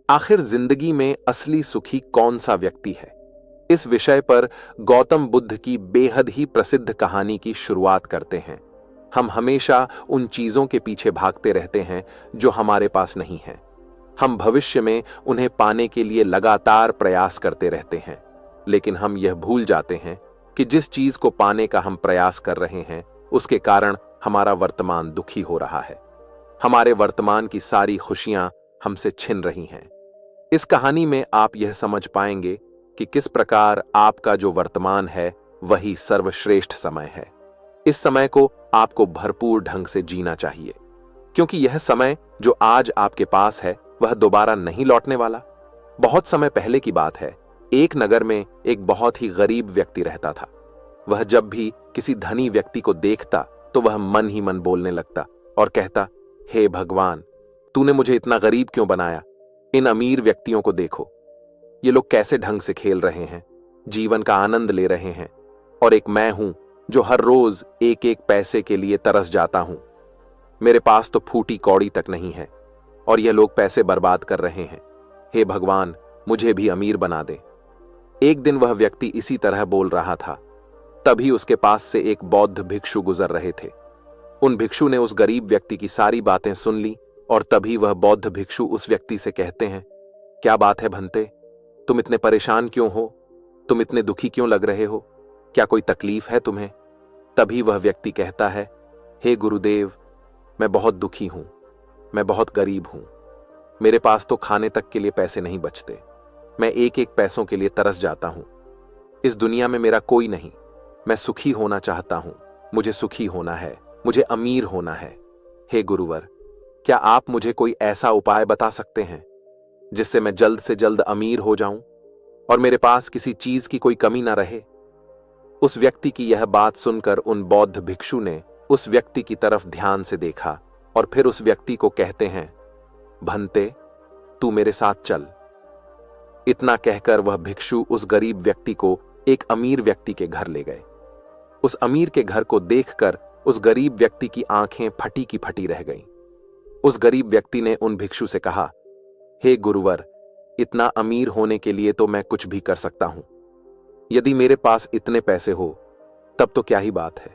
आखिर जिंदगी में असली सुखी कौन सा व्यक्ति है? इस विषय पर गौतम बुद्ध की बेहद ही प्रसिद्ध कहानी की शुरुआत करते हैं। हम हमेशा उन चीजों के पीछे भागते रहते हैं जो हमारे पास नहीं है। हम भविष्य में उन्हें पाने के लिए लगातार प्रयास करते रहते हैं, लेकिन हम यह भूल जाते हैं कि जिस चीज को पाने का हम प्रयास कर रहे हैं उसके कारण हमारा वर्तमान दुखी हो रहा है। हमारे वर्तमान की सारी खुशियां हमसे छिन रही हैं। इस कहानी में आप यह समझ पाएंगे कि किस प्रकार आपका जो वर्तमान है वही सर्वश्रेष्ठ समय है। इस समय को आपको भरपूर ढंग से जीना चाहिए, क्योंकि यह समय जो आज आपके पास है वह दोबारा नहीं लौटने वाला। बहुत समय पहले की बात है, एक नगर में एक बहुत ही गरीब व्यक्ति रहता था। वह जब भी किसी धनी व्यक्ति को देखता तो वह मन ही मन बोलने लगता और कहता, हे भगवान, तूने मुझे इतना गरीब क्यों बनाया? इन अमीर व्यक्तियों को देखो, ये लोग कैसे ढंग से खेल रहे हैं, जीवन का आनंद ले रहे हैं, और एक मैं हूं जो हर रोज एक एक पैसे के लिए तरस जाता हूं। मेरे पास तो फूटी कौड़ी तक नहीं है और ये लोग पैसे बर्बाद कर रहे हैं। हे भगवान, मुझे भी अमीर बना दे। एक दिन वह व्यक्ति इसी तरह बोल रहा था, तभी उसके पास से एक बौद्ध भिक्षु गुजर रहे थे। उन भिक्षु ने उस गरीब व्यक्ति की सारी बातें सुन ली और तभी वह बौद्ध भिक्षु उस व्यक्ति से कहते हैं, क्या बात है भंते, तुम इतने परेशान क्यों हो? तुम इतने दुखी क्यों लग रहे हो? क्या कोई तकलीफ है तुम्हें? तभी वह व्यक्ति कहता है, हे गुरुदेव, मैं बहुत दुखी हूं, मैं बहुत गरीब हूं। मेरे पास तो खाने तक के लिए पैसे नहीं बचते। मैं एक एक पैसों के लिए तरस जाता हूं। इस दुनिया में मेरा कोई नहीं। मैं सुखी होना चाहता हूं। मुझे सुखी होना है, मुझे अमीर होना है। हे गुरुवर, क्या आप मुझे कोई ऐसा उपाय बता सकते हैं जिससे मैं जल्द से जल्द अमीर हो जाऊं और मेरे पास किसी चीज की कोई कमी ना रहे? उस व्यक्ति की यह बात सुनकर उन बौद्ध भिक्षु ने उस व्यक्ति की तरफ ध्यान से देखा और फिर उस व्यक्ति को कहते हैं, भंते, तू मेरे साथ चल। इतना कहकर वह भिक्षु उस गरीब व्यक्ति को एक अमीर व्यक्ति के घर ले गए। उस अमीर के घर को देखकर उस गरीब व्यक्ति की आंखें फटी की फटी रह गईं। उस गरीब व्यक्ति ने उन भिक्षु से कहा, हे गुरुवर, इतना अमीर होने के लिए तो मैं कुछ भी कर सकता हूं। यदि मेरे पास इतने पैसे हो तब तो क्या ही बात है,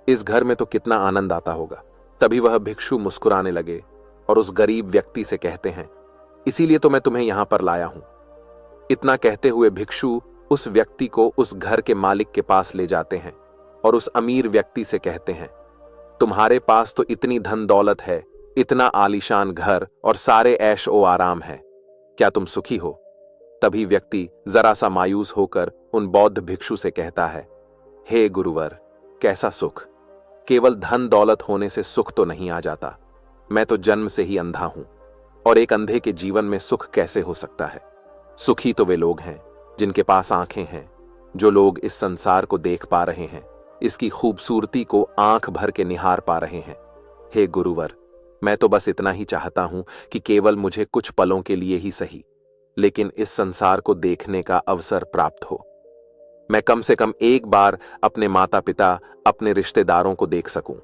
इस घर में तो कितना आनंद आता होगा। तभी वह भिक्षु मुस्कुराने लगे और उस गरीब व्यक्ति से कहते हैं, इसीलिए तो मैं तुम्हें यहां पर लाया हूं। इतना कहते हुए भिक्षु उस व्यक्ति को उस घर के मालिक के पास ले जाते हैं और उस अमीर व्यक्ति से कहते हैं, तुम्हारे पास तो इतनी धन दौलत है, इतना आलीशान घर और सारे ऐश ओ आराम है, क्या तुम सुखी हो? तभी व्यक्ति जरा सा मायूस होकर उन बौद्ध भिक्षु से कहता है, हे गुरुवर, कैसा सुख? केवल धन दौलत होने से सुख तो नहीं आ जाता। मैं तो जन्म से ही अंधा हूं और एक अंधे के जीवन में सुख कैसे हो सकता है? सुखी तो वे लोग हैं जिनके पास आंखें हैं, जो लोग इस संसार को देख पा रहे हैं, इसकी खूबसूरती को आंख भर के निहार पा रहे हैं। हे गुरुवर, मैं तो बस इतना ही चाहता हूं कि केवल मुझे कुछ पलों के लिए ही सही, लेकिन इस संसार को देखने का अवसर प्राप्त हो। मैं कम से कम एक बार अपने माता पिता, अपने रिश्तेदारों को देख सकूं,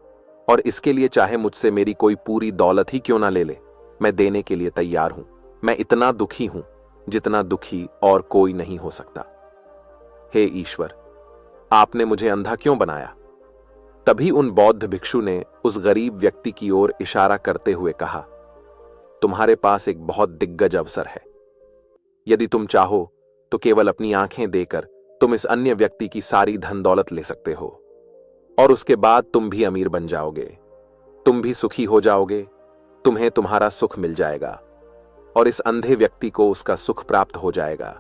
और इसके लिए चाहे मुझसे मेरी कोई पूरी दौलत ही क्यों ना ले ले, मैं देने के लिए तैयार हूं। मैं इतना दुखी हूं जितना दुखी और कोई नहीं हो सकता। हे ईश्वर, आपने मुझे अंधा क्यों बनाया? तभी उन बौद्ध भिक्षु ने उस गरीब व्यक्ति की ओर इशारा करते हुए कहा, तुम्हारे पास एक बहुत दिग्गज अवसर है। यदि तुम चाहो तो केवल अपनी आंखें देकर तुम इस अन्य व्यक्ति की सारी धन दौलत ले सकते हो और उसके बाद तुम भी अमीर बन जाओगे, तुम भी सुखी हो जाओगे, तुम्हें तुम्हारा सुख मिल जाएगा और इस अंधे व्यक्ति को उसका सुख प्राप्त हो जाएगा।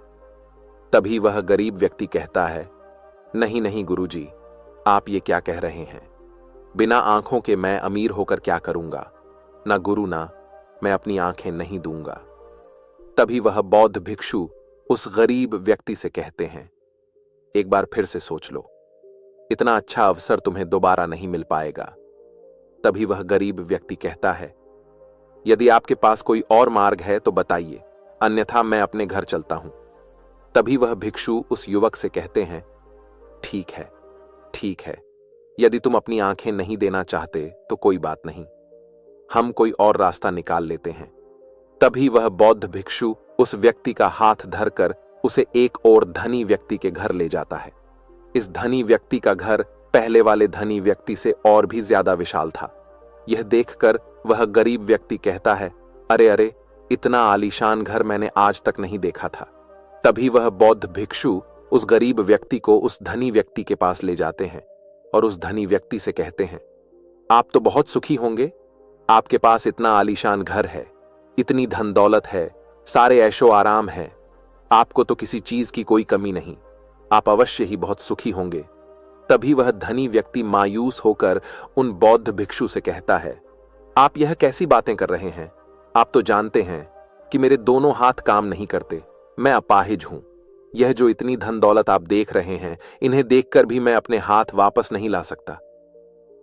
तभी वह गरीब व्यक्ति कहता है, नहीं नहीं गुरुजी, आप ये क्या कह रहे हैं? बिना आंखों के मैं अमीर होकर क्या करूंगा? ना गुरु, ना मैं अपनी आंखें नहीं दूंगा। तभी वह बौद्ध भिक्षु उस गरीब व्यक्ति से कहते हैं, एक बार फिर से सोच लो, इतना अच्छा अवसर तुम्हें दोबारा नहीं मिल पाएगा। तभी वह गरीब व्यक्ति कहता है, यदि आपके पास कोई और मार्ग है तो बताइए, अन्यथा मैं अपने घर चलता हूं। तभी वह भिक्षु उस युवक से कहते हैं, ठीक है, ठीक है, यदि तुम अपनी आंखें नहीं देना चाहते तो कोई बात नहीं, हम कोई और रास्ता निकाल लेते हैं। तभी वह बौद्ध भिक्षु उस व्यक्ति का हाथ धरकर उसे एक और धनी व्यक्ति के घर ले जाता है। इस धनी व्यक्ति का घर पहले वाले धनी व्यक्ति से और भी ज्यादा विशाल था। यह देखकर वह गरीब व्यक्ति कहता है, अरे अरे, इतना आलीशान घर मैंने आज तक नहीं देखा था। तभी वह बौद्ध भिक्षु उस गरीब व्यक्ति को उस धनी व्यक्ति के पास ले जाते हैं और उस धनी व्यक्ति से कहते हैं, आप तो बहुत सुखी होंगे, आपके पास इतना आलीशान घर है, इतनी धन दौलत है, सारे ऐशो आराम है, आपको तो किसी चीज की कोई कमी नहीं, आप अवश्य ही बहुत सुखी होंगे। तभी वह धनी व्यक्ति मायूस होकर उन बौद्ध भिक्षु से कहता है, आप यह कैसी बातें कर रहे हैं? आप तो जानते हैं कि मेरे दोनों हाथ काम नहीं करते, मैं अपाहिज हूं। यह जो इतनी धन दौलत आप देख रहे हैं, इन्हें देखकर भी मैं अपने हाथ वापस नहीं ला सकता।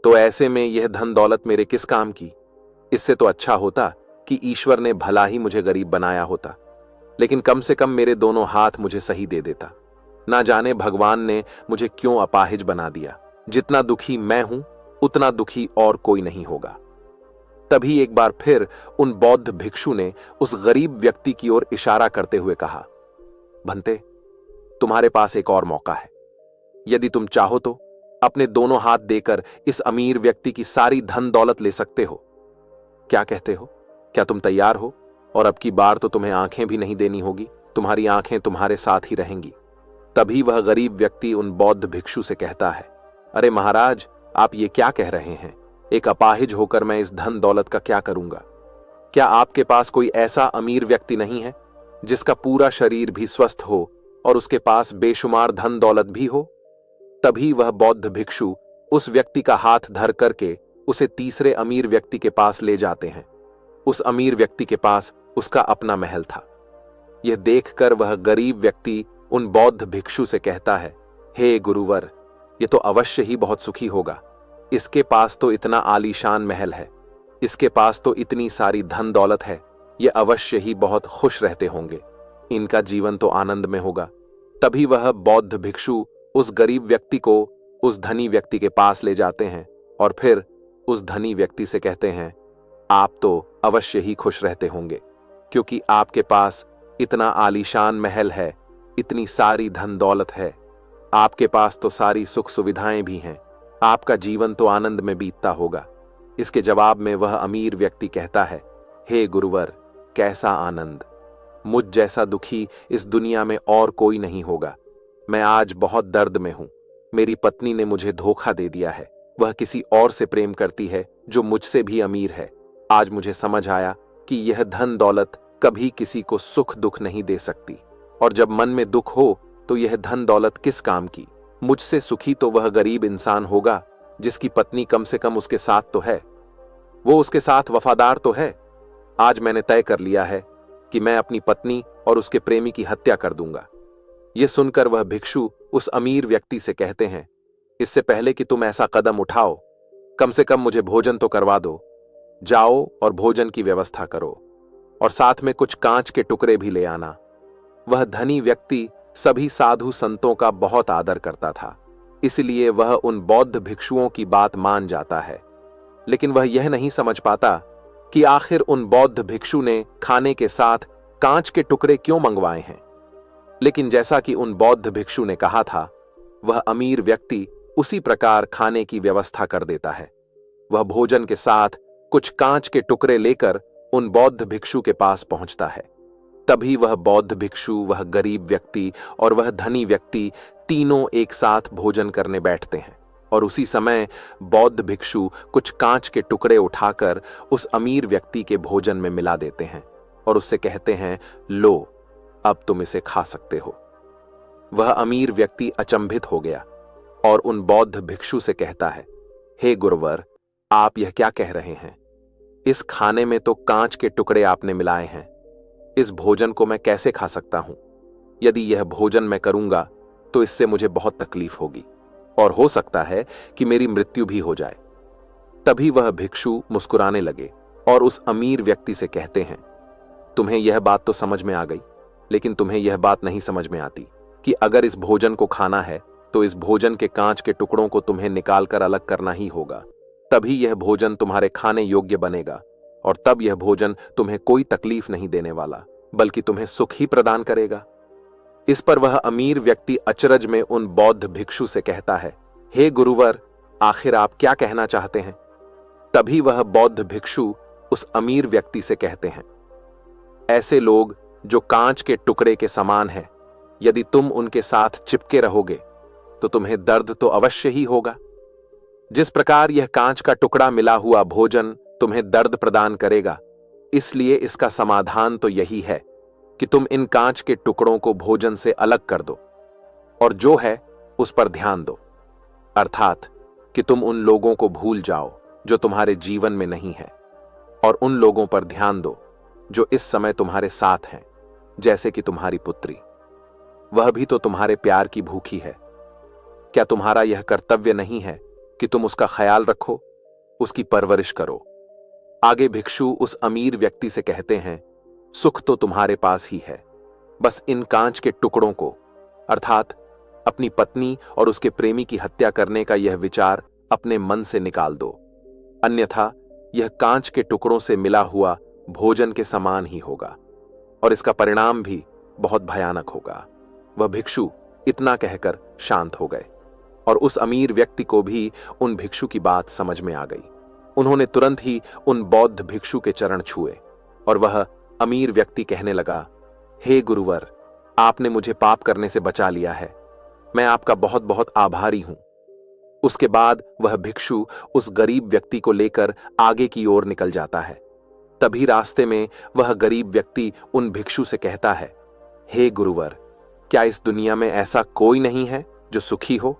तो ऐसे में यह धन दौलत मेरे किस काम की? इससे तो अच्छा होता कि ईश्वर ने भला ही मुझे गरीब बनाया होता, लेकिन कम से कम मेरे दोनों हाथ मुझे सही दे देता। ना जाने भगवान ने मुझे क्यों अपाहिज बना दिया। जितना दुखी मैं हूं, उतना दुखी और कोई नहीं होगा। तभी एक बार फिर उन बौद्ध भिक्षु ने उस गरीब व्यक्ति की ओर इशारा करते हुए कहा, भंते, तुम्हारे पास एक और मौका है। यदि तुम चाहो तो अपने दोनों हाथ देकर इस अमीर व्यक्ति की सारी धन दौलत ले सकते हो। क्या कहते हो? क्या तुम तैयार हो? और अब की बार तो तुम्हें आंखें भी नहीं देनी होगी, तुम्हारी आंखें तुम्हारे साथ ही रहेंगी। तभी वह गरीब व्यक्ति उन बौद्ध भिक्षु से कहता है, अरे महाराज, आप ये क्या कह रहे हैं? एक अपाहिज होकर मैं इस धन दौलत का क्या करूंगा? क्या आपके पास कोई ऐसा अमीर व्यक्ति नहीं है जिसका पूरा शरीर भी स्वस्थ हो और उसके पास बेशुमार धन दौलत भी हो? तभी वह बौद्ध भिक्षु उस व्यक्ति का हाथ धर करके उसे तीसरे अमीर व्यक्ति के पास ले जाते हैं। उस अमीर व्यक्ति के पास उसका अपना महल था। यह देखकर वह गरीब व्यक्ति उन बौद्ध भिक्षु से कहता है, हे गुरुवर, ये तो अवश्य ही बहुत सुखी होगा। इसके पास तो इतना आलीशान महल है, इसके पास तो इतनी सारी धन दौलत है, ये अवश्य ही बहुत खुश रहते होंगे, इनका जीवन तो आनंद में होगा। तभी वह बौद्ध भिक्षु उस गरीब व्यक्ति को उस धनी व्यक्ति के पास ले जाते हैं और फिर उस धनी व्यक्ति से कहते हैं, आप तो अवश्य ही खुश रहते होंगे, क्योंकि आपके पास इतना आलीशान महल है, इतनी सारी धन दौलत है, आपके पास तो सारी सुख सुविधाएं भी हैं, आपका जीवन तो आनंद में बीतता होगा। इसके जवाब में वह अमीर व्यक्ति कहता है, हे गुरुवर, कैसा आनंद! मुझ जैसा दुखी इस दुनिया में और कोई नहीं होगा। मैं आज बहुत दर्द में हूं। मेरी पत्नी ने मुझे धोखा दे दिया है, वह किसी और से प्रेम करती है जो मुझसे भी अमीर है। आज मुझे समझ आया कि यह धन दौलत कभी किसी को सुख दुख नहीं दे सकती, और जब मन में दुख हो तो यह धन दौलत किस काम की? मुझसे सुखी तो वह गरीब इंसान होगा जिसकी पत्नी कम से कम उसके साथ तो है, वो उसके साथ वफादार तो है। आज मैंने तय कर लिया है कि मैं अपनी पत्नी और उसके प्रेमी की हत्या कर दूंगा। यह सुनकर वह भिक्षु उस अमीर व्यक्ति से कहते हैं, इससे पहले कि तुम ऐसा कदम उठाओ, कम से कम मुझे भोजन तो करवा दो। जाओ और भोजन की व्यवस्था करो, और साथ में कुछ कांच के टुकड़े भी ले आना। वह धनी व्यक्ति सभी साधु संतों का बहुत आदर करता था, इसलिए वह उन बौद्ध भिक्षुओं की बात मान जाता है। लेकिन वह यह नहीं समझ पाता कि आखिर उन बौद्ध भिक्षु ने खाने के साथ कांच के टुकड़े क्यों मंगवाए हैं। लेकिन जैसा कि उन बौद्ध भिक्षु ने कहा था, वह अमीर व्यक्ति उसी प्रकार खाने की व्यवस्था कर देता है। वह भोजन के साथ कुछ कांच के टुकड़े लेकर उन बौद्ध भिक्षु के पास पहुंचता है। तभी वह बौद्ध भिक्षु, वह गरीब व्यक्ति और वह धनी व्यक्ति तीनों एक साथ भोजन करने बैठते हैं, और उसी समय बौद्ध भिक्षु कुछ कांच के टुकड़े उठाकर उस अमीर व्यक्ति के भोजन में मिला देते हैं और उससे कहते हैं, लो, अब तुम इसे खा सकते हो। वह अमीर व्यक्ति अचंभित हो गया और उन बौद्ध भिक्षु से कहता है, हे गुरुवर, आप यह क्या कह रहे हैं? इस खाने में तो कांच के टुकड़े आपने मिलाए हैं, इस भोजन को मैं कैसे खा सकता हूं? यदि यह भोजन मैं करूंगा तो इससे मुझे बहुत तकलीफ होगी और हो सकता है कि मेरी मृत्यु भी हो जाए। तभी वह भिक्षु मुस्कुराने लगे और उस अमीर व्यक्ति से कहते हैं, तुम्हें यह बात तो समझ में आ गई, लेकिन तुम्हें यह बात नहीं समझ में आती कि अगर इस भोजन को खाना है तो इस भोजन के कांच के टुकड़ों को तुम्हें निकालकर अलग करना ही होगा, तभी यह भोजन तुम्हारे खाने योग्य बनेगा और तब यह भोजन तुम्हें कोई तकलीफ नहीं देने वाला, बल्कि तुम्हें सुख ही प्रदान करेगा। इस पर वह अमीर व्यक्ति अचरज में उन बौद्ध भिक्षु से कहता है, हे गुरुवर, आखिर आप क्या कहना चाहते हैं? तभी वह बौद्ध भिक्षु उस अमीर व्यक्ति से कहते हैं, ऐसे लोग जो कांच के टुकड़े के समान हैं, यदि तुम उनके साथ चिपके रहोगे तो तुम्हें दर्द तो अवश्य ही होगा। जिस प्रकार यह कांच का टुकड़ा मिला हुआ भोजन तुम्हें दर्द प्रदान करेगा, इसलिए इसका समाधान तो यही है कि तुम इन कांच के टुकड़ों को भोजन से अलग कर दो और जो है उस पर ध्यान दो, अर्थात कि तुम उन लोगों को भूल जाओ जो तुम्हारे जीवन में नहीं है और उन लोगों पर ध्यान दो जो इस समय तुम्हारे साथ हैं, जैसे कि तुम्हारी पुत्री। वह भी तो तुम्हारे प्यार की भूखी है। क्या तुम्हारा यह कर्तव्य नहीं है कि तुम उसका ख्याल रखो, उसकी परवरिश करो? आगे भिक्षु उस अमीर व्यक्ति से कहते हैं, सुख तो तुम्हारे पास ही है, बस इन कांच के टुकड़ों को, अर्थात अपनी पत्नी और उसके प्रेमी की हत्या करने का यह विचार अपने मन से निकाल दो, अन्यथा यह कांच के टुकड़ों से मिला हुआ भोजन के समान ही होगा और इसका परिणाम भी बहुत भयानक होगा। वह भिक्षु इतना कहकर शांत हो गए और उस अमीर व्यक्ति को भी उन भिक्षु की बात समझ में आ गई। उन्होंने तुरंत ही उन बौद्ध भिक्षु के चरण छुए और वह अमीर व्यक्ति कहने लगा, हे गुरुवर, आपने मुझे पाप करने से बचा लिया है, मैं आपका बहुत बहुत आभारी हूं। उसके बाद वह भिक्षु उस गरीब व्यक्ति को लेकर आगे की ओर निकल जाता है। तभी रास्ते में वह गरीब व्यक्ति उन भिक्षु से कहता है, हे गुरुवर, क्या इस दुनिया में ऐसा कोई नहीं है जो सुखी हो?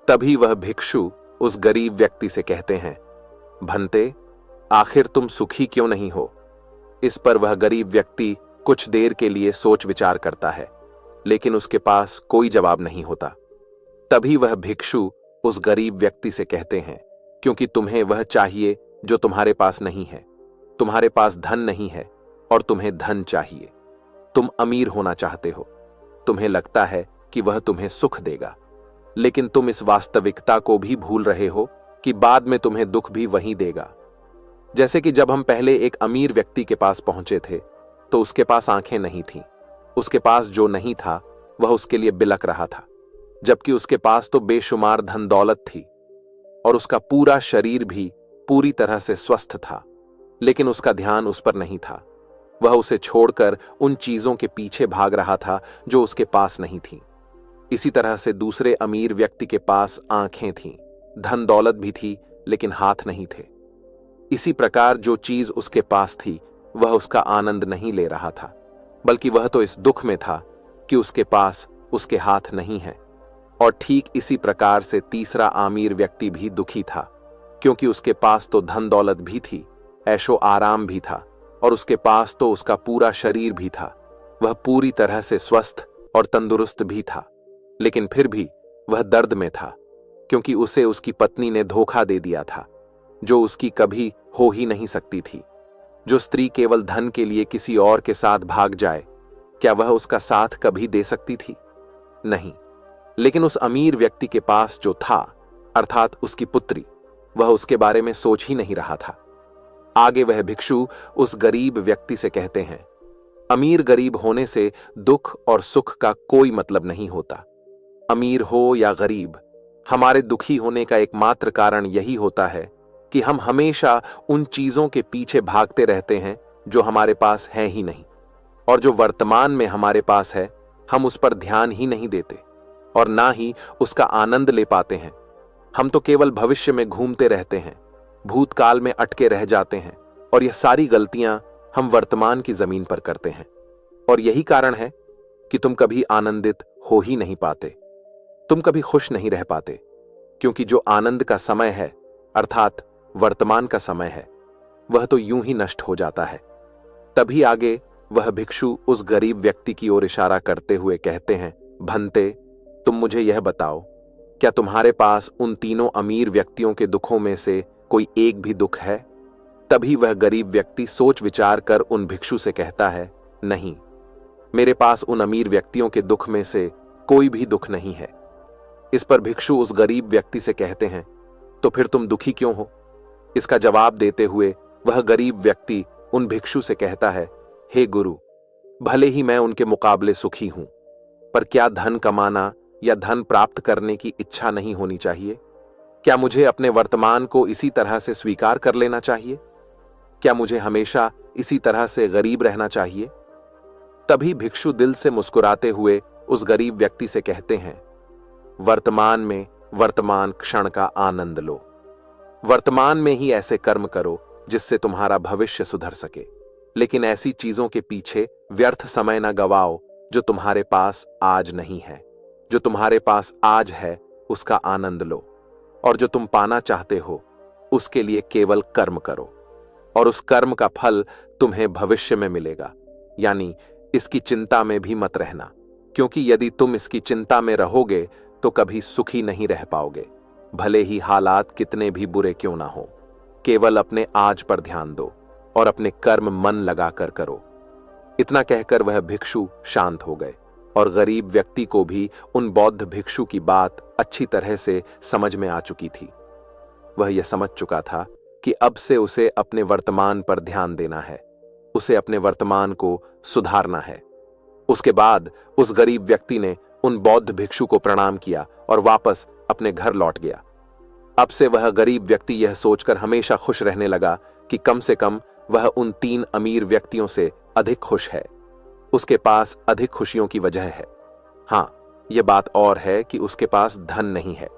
तभी वह भिक्षु उस गरीब व्यक्ति से कहते हैं, भंते, आखिर तुम सुखी क्यों नहीं हो? इस पर वह गरीब व्यक्ति कुछ देर के लिए सोच विचार करता है, लेकिन उसके पास कोई जवाब नहीं होता। तभी वह भिक्षु उस गरीब व्यक्ति से कहते हैं, क्योंकि तुम्हें वह चाहिए जो तुम्हारे पास नहीं है। तुम्हारे पास धन नहीं है और तुम्हें धन चाहिए। तुम अमीर होना चाहते हो। तुम्हें लगता है कि वह तुम्हें सुख देगा, लेकिन तुम इस वास्तविकता को भी भूल रहे हो कि बाद में तुम्हें दुख भी वही देगा। जैसे कि जब हम पहले एक अमीर व्यक्ति के पास पहुंचे थे तो उसके पास आंखें नहीं थीं। उसके पास जो नहीं था वह उसके लिए बिलक रहा था, जबकि उसके पास तो बेशुमार धन दौलत थी और उसका पूरा शरीर भी पूरी तरह से स्वस्थ था, लेकिन उसका ध्यान उस पर नहीं था। वह उसे छोड़कर उन चीजों के पीछे भाग रहा था जो उसके पास नहीं थी। इसी तरह से दूसरे अमीर व्यक्ति के पास आंखें थीं, धन दौलत भी थी, लेकिन हाथ नहीं थे। इसी प्रकार जो चीज उसके पास थी वह उसका आनंद नहीं ले रहा था, बल्कि वह तो इस दुख में था कि उसके पास उसके हाथ नहीं है। और ठीक इसी प्रकार से तीसरा अमीर व्यक्ति भी दुखी था, क्योंकि उसके पास तो धन दौलत भी थी, ऐशो आराम भी था और उसके पास तो उसका पूरा शरीर भी था। वह पूरी तरह से स्वस्थ और तंदुरुस्त भी था, लेकिन फिर भी वह दर्द में था, क्योंकि उसे उसकी पत्नी ने धोखा दे दिया था, जो उसकी कभी हो ही नहीं सकती थी। जो स्त्री केवल धन के लिए किसी और के साथ भाग जाए, क्या वह उसका साथ कभी दे सकती थी? नहीं। लेकिन उस अमीर व्यक्ति के पास जो था, अर्थात उसकी पुत्री, वह उसके बारे में सोच ही नहीं रहा था। आगे वह भिक्षु उस गरीब व्यक्ति से कहते हैं, अमीर गरीब होने से दुख और सुख का कोई मतलब नहीं होता। अमीर हो या गरीब, हमारे दुखी होने का एकमात्र कारण यही होता है कि हम हमेशा उन चीजों के पीछे भागते रहते हैं जो हमारे पास है ही नहीं, और जो वर्तमान में हमारे पास है हम उस पर ध्यान ही नहीं देते और ना ही उसका आनंद ले पाते हैं। हम तो केवल भविष्य में घूमते रहते हैं, भूतकाल में अटके रह जाते हैं, और यह सारी गलतियां हम वर्तमान की जमीन पर करते हैं। और यही कारण है कि तुम कभी आनंदित हो ही नहीं पाते, तुम कभी खुश नहीं रह पाते, क्योंकि जो आनंद का समय है, अर्थात वर्तमान का समय है, वह तो यूं ही नष्ट हो जाता है। तभी आगे वह भिक्षु उस गरीब व्यक्ति की ओर इशारा करते हुए कहते हैं, भंते, तुम मुझे यह बताओ, क्या तुम्हारे पास उन तीनों अमीर व्यक्तियों के दुखों में से कोई एक भी दुख है? तभी वह गरीब व्यक्ति सोच विचार कर उन भिक्षु से कहता है, नहीं, मेरे पास उन अमीर व्यक्तियों के दुख में से कोई भी दुख नहीं है। इस पर भिक्षु उस गरीब व्यक्ति से कहते हैं, तो फिर तुम दुखी क्यों हो? इसका जवाब देते हुए वह गरीब व्यक्ति उन भिक्षु से कहता है, हे गुरु, भले ही मैं उनके मुकाबले सुखी हूं, पर क्या धन कमाना या धन प्राप्त करने की इच्छा नहीं होनी चाहिए? क्या मुझे अपने वर्तमान को इसी तरह से स्वीकार कर लेना चाहिए? क्या मुझे हमेशा इसी तरह से गरीब रहना चाहिए? तभी भिक्षु दिल से मुस्कुराते हुए उस गरीब व्यक्ति से कहते हैं, वर्तमान में वर्तमान क्षण का आनंद लो। वर्तमान में ही ऐसे कर्म करो जिससे तुम्हारा भविष्य सुधर सके, लेकिन ऐसी चीजों के पीछे व्यर्थ समय न गवाओ जो तुम्हारे पास आज नहीं है। जो तुम्हारे पास आज है उसका आनंद लो, और जो तुम पाना चाहते हो उसके लिए केवल कर्म करो, और उस कर्म का फल तुम्हें भविष्य में मिलेगा। यानी इसकी चिंता में भी मत रहना, क्योंकि यदि तुम इसकी चिंता में रहोगे तो कभी सुखी नहीं रह पाओगे, भले ही हालात कितने भी बुरे क्यों ना हो। केवल अपने आज पर ध्यान दो और अपने कर्म मन लगाकर करो। इतना कहकर वह भिक्षु शांत हो गए, और गरीब व्यक्ति को भी उन बौद्ध भिक्षु की बात अच्छी तरह से समझ में आ चुकी थी। वह यह समझ चुका था कि अब से उसे अपने वर्तमान पर ध्यान देना है, उसे अपने वर्तमान को सुधारना है। उसके बाद उस गरीब व्यक्ति ने उन बौद्ध भिक्षु को प्रणाम किया और वापस अपने घर लौट गया। अब से वह गरीब व्यक्ति यह सोचकर हमेशा खुश रहने लगा कि कम से कम वह उन 3 अमीर व्यक्तियों से अधिक खुश है। उसके पास अधिक खुशियों की वजह है। हां, यह बात और है कि उसके पास धन नहीं है,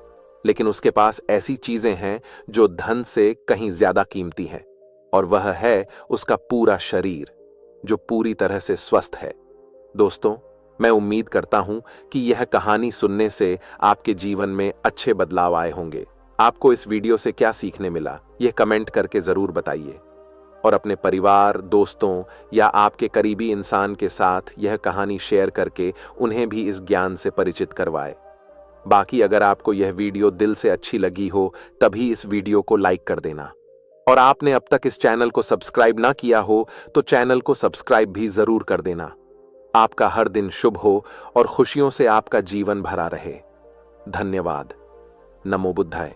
लेकिन उसके पास ऐसी चीजें हैं जो धन से कहीं ज्यादा कीमती हैं, और वह है उसका पूरा शरीर जो पूरी तरह से स्वस्थ है। दोस्तों, मैं उम्मीद करता हूं कि यह कहानी सुनने से आपके जीवन में अच्छे बदलाव आए होंगे। आपको इस वीडियो से क्या सीखने मिला, यह कमेंट करके जरूर बताइए, और अपने परिवार, दोस्तों या आपके करीबी इंसान के साथ यह कहानी शेयर करके उन्हें भी इस ज्ञान से परिचित करवाए। बाकी अगर आपको यह वीडियो दिल से अच्छी लगी हो तभी इस वीडियो को लाइक कर देना, और आपने अब तक इस चैनल को सब्सक्राइब ना किया हो तो चैनल को सब्सक्राइब भी जरूर कर देना। आपका हर दिन शुभ हो और खुशियों से आपका जीवन भरा रहे। धन्यवाद। नमो बुद्धाय।